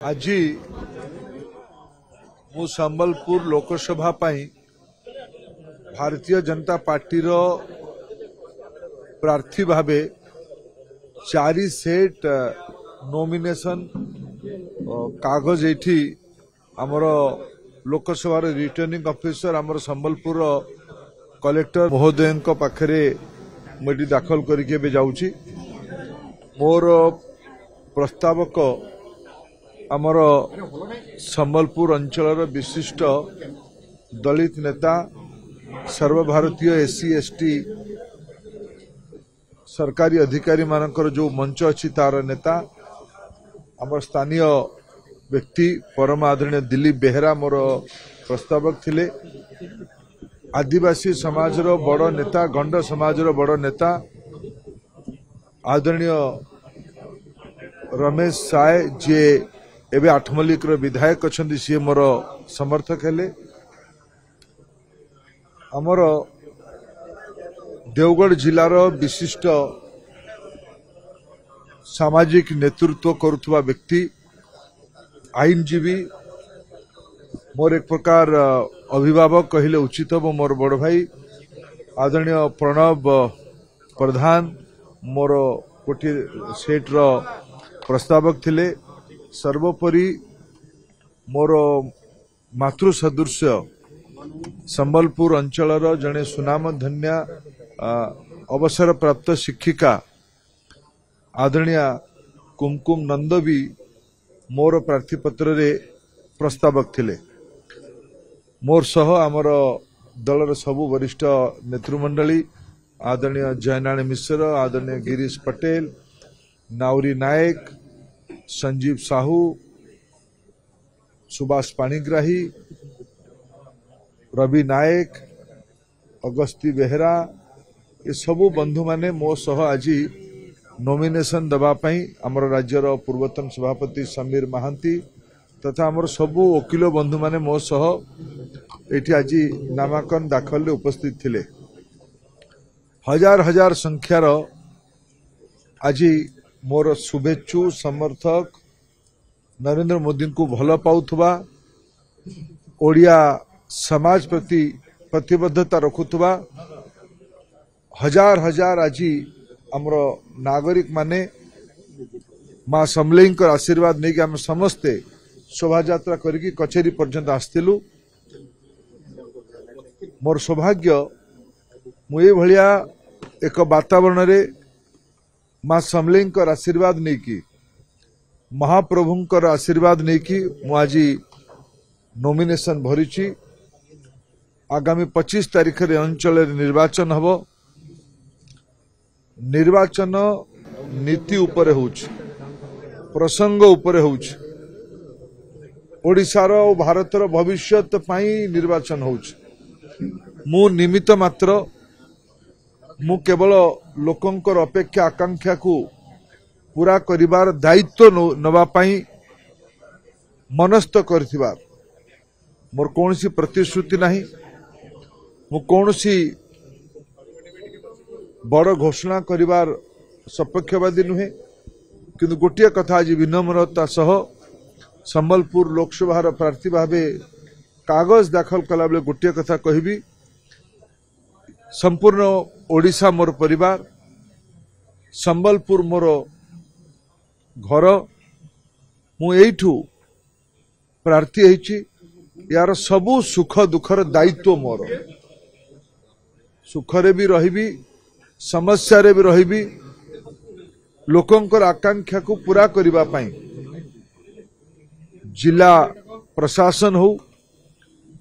आज मु संबलपुर लोकसभा भारतीय जनता पार्टी रो प्रार्थी भावे 4 सेट नॉमिनेशन कागज एठी आमर लोकसभा रिटर्निंग ऑफिसर आमर संबलपुर कलेक्टर महोदय पाखरे मुझे दाखल करके जाऊँगी। मोर प्रस्तावक आमर संबलपुर अंचल विशिष्ट दलित नेता सर्वभारतीय एससी एसटी सरकारी अधिकारी मानकर जो मंच अच्छी तार नेता आमर स्थानीय व्यक्ति परम आदरणीय दिलीप बेहेरा मोर प्रस्तावक थिले। आदिवासी समाज रो बड़ नेता गंड समाज रो बड़ नेता आदरणीय रमेश साय जे एवं आठमल्लिक विधायक अच्छा सी मोर समर्थक हेले। आमर देवगढ़ जिलार विशिष्ट सामाजिक नेतृत्व करुवा व्यक्ति आईनजीवी मोर एक प्रकार अभिभावक कहले उचित हो मोर बड़ भाई आदरणीय प्रणव प्रधान मोर कोटी सेट रो प्रस्तावक थिले। सर्वोपरि मोर मातृ सदृश्य संबलपुर अंचल जड़े सुनाम धन्य अवसर प्राप्त शिक्षिका आदरणीय कुमकुम नंद भी मोर प्रार्थीपत्र रे प्रस्तावक थिले। मोर सह आमर दलर सबु वरिष्ठ नेतृमंडली आदरणीय जयनारायण मिश्र आदरणीय गिरीश पटेल नाउरी नायक संजीव साहू सुभाष पाणिग्राही रवि नायक अगस्ती बेहेरा ये सबु बंधु माने मो सह आज नॉमिनेशन दवापाई आमर राज्यर पूर्वतन सभापति समीर महांती तथा आमर सबु वकिल बंधु माने मो सह एठी आज नामांकन दाखल उपस्थित थिले। हजार हजार संख्यार आज मोर शुभेच्छु समर्थक नरेंद्र मोदी को भल पाउथुबा ओडिया समाज प्रति प्रतिबद्धता रखुथुबा हजार हजार आज आमर नागरिक माने मां समलेई आशीर्वाद नहीं कि आम समस्ते शोभा यात्रा करके कचेरी पर्यंत आसथिलु। मोर सौभाग्य मुझे भलिया एक वातावरण रे मां समलेई आशीर्वाद नहीं कि महाप्रभुंकर आशीर्वाद नहीं कि मुझे नॉमिनेशन भरी। आगामी 25 तारीख रे अंचल निर्वाचन हबो। निर्वाचन नीति उपरे होउछ प्रसंग उपरे होउछ ओडिशार और भारतर भविष्यत पाई निर्वाचन होउछ। मु निमित्त मात्र मु केवल लोकंकर अपेक्षा आकांक्षा को पूरा करिवार दायित्व नवा पाई मनस्थ करथिबार मोर कोनसी प्रतिश्रुति नहीं। मु कोनसी बड़ घोषणा करिवार सपक्षवादी नुहे किंतु गोटिया कथा आज विनम्रता सह संबलपुर लोकसभा प्रार्थी भावे कागज दाखल कला बेले गोटिया कथा कहबी संपूर्ण ओडिशा मोर परिवार संबलपुर मोर घर मु एठू प्रार्थी हेची यार सबु सुख दुखर दायित्व मोर सुखरे भी रहिबी समस्या रे भी रहिबी लोकंकर आकांक्षा को पूरा करिबा पाई जिला प्रशासन हो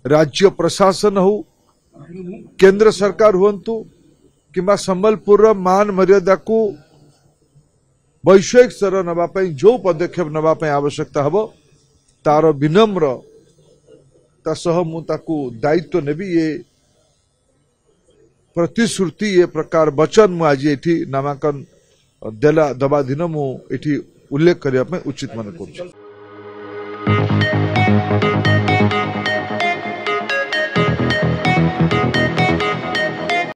राज्य प्रशासन हो केंद्र सरकार हुंतु किंबा संबलपुर मान मर्यादा को वैश्विक स्तर नवा पाई जो पदक्षेप नवा पाई आवश्यकता हबो तार विनम्र सह मु ताकू दायित्व नेबी। ये प्रतिश्रुति ये प्रकार वचन मु आज एठी नामांकन देला दबा दिन मु एठी उल्लेख करिया पे उचित मन करूँ।